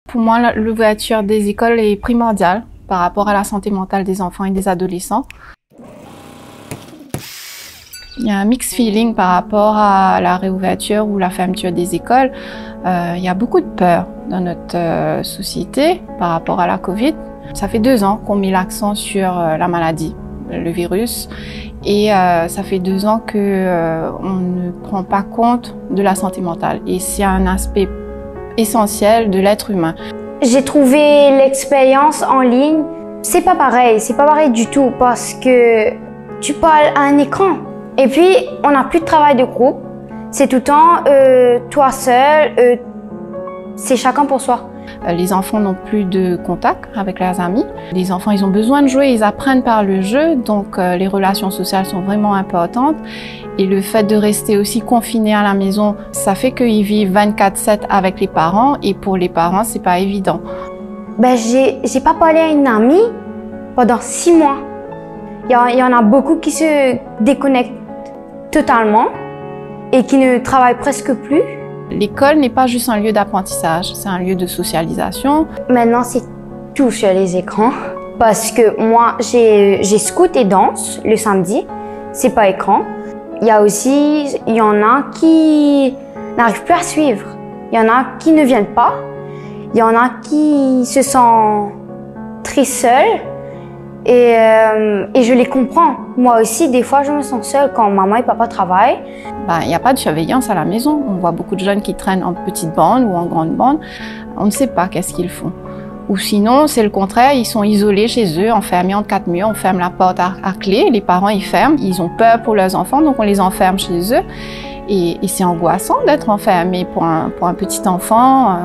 Pour moi, l'ouverture des écoles est primordiale par rapport à la santé mentale des enfants et des adolescents. Il y a un mixed feeling par rapport à la réouverture ou la fermeture des écoles. Il y a beaucoup de peur dans notre société par rapport à la Covid. Ça fait 2 ans qu'on met l'accent sur la maladie, le virus, et ça fait 2 ans qu'on ne prend pas compte de la santé mentale. Et c'est un aspect essentiel de l'être humain. J'ai trouvé l'expérience en ligne, c'est pas pareil du tout parce que tu parles à un écran. Et puis, on n'a plus de travail de groupe. C'est tout le temps toi seul, c'est chacun pour soi. Les enfants n'ont plus de contact avec leurs amis. Les enfants, ils ont besoin de jouer, ils apprennent par le jeu, donc les relations sociales sont vraiment importantes. Et le fait de rester aussi confinés à la maison, ça fait qu'ils vivent 24/7 avec les parents, et pour les parents, c'est pas évident. J'ai pas parlé à une amie pendant 6 mois. Il y en a beaucoup qui se déconnectent totalement et qui ne travaillent presque plus. L'école n'est pas juste un lieu d'apprentissage, c'est un lieu de socialisation. Maintenant, c'est tout sur les écrans parce que moi, j'ai scout et danse le samedi, c'est pas écran. Il y en a qui n'arrivent plus à suivre. Il y en a qui ne viennent pas. Il y en a qui se sentent très seuls. Et je les comprends. Moi aussi, des fois, je me sens seule quand maman et papa travaillent. Il n'y a pas de surveillance à la maison. On voit beaucoup de jeunes qui traînent en petite bande ou en grande bande. On ne sait pas qu'est-ce qu'ils font. Ou sinon, c'est le contraire, ils sont isolés chez eux, enfermés entre 4 murs, on ferme la porte à clé, les parents ils ferment, ils ont peur pour leurs enfants, donc on les enferme chez eux. Et c'est angoissant d'être enfermé pour un petit enfant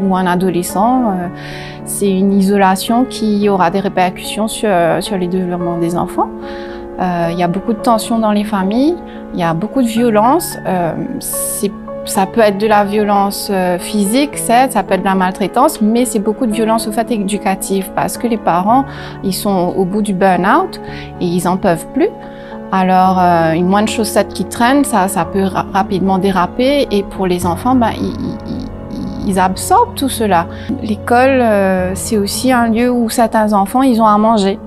ou un adolescent. C'est une isolation qui aura des répercussions sur les développements des enfants. Il y a beaucoup de tensions dans les familles, il y a beaucoup de violence. Ça peut être de la violence physique, certes, ça peut être de la maltraitance, mais c'est beaucoup de violence au fait éducative parce que les parents, ils sont au bout du burn-out et ils n'en peuvent plus. Alors, une moindre chaussette qui traîne, ça peut rapidement déraper et pour les enfants, ils absorbent tout cela. L'école, c'est aussi un lieu où certains enfants, ils ont à manger.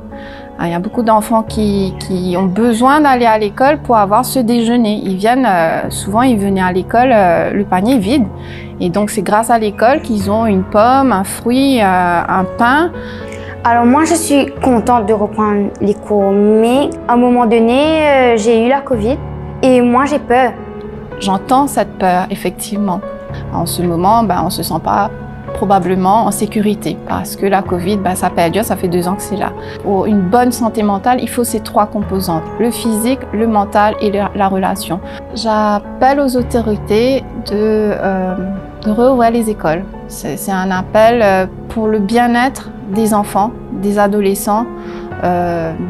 Il y a beaucoup d'enfants qui ont besoin d'aller à l'école pour avoir ce déjeuner. Ils viennent, souvent ils venaient à l'école le panier vide. Et donc c'est grâce à l'école qu'ils ont une pomme, un fruit, un pain. Alors moi je suis contente de reprendre les cours, mais à un moment donné j'ai eu la Covid et moi j'ai peur. J'entends cette peur, effectivement. En ce moment, on ne se sent pas probablement en sécurité parce que la Covid, ça perdure, ça fait 2 ans que c'est là. Pour une bonne santé mentale, il faut ces 3 composantes, le physique, le mental et la relation. J'appelle aux autorités de rouvrir les écoles. C'est un appel pour le bien-être des enfants, des adolescents,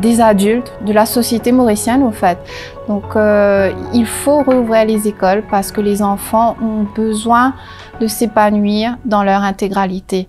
des adultes, de la société mauricienne au fait. Donc il faut rouvrir les écoles parce que les enfants ont besoin de s'épanouir dans leur intégralité.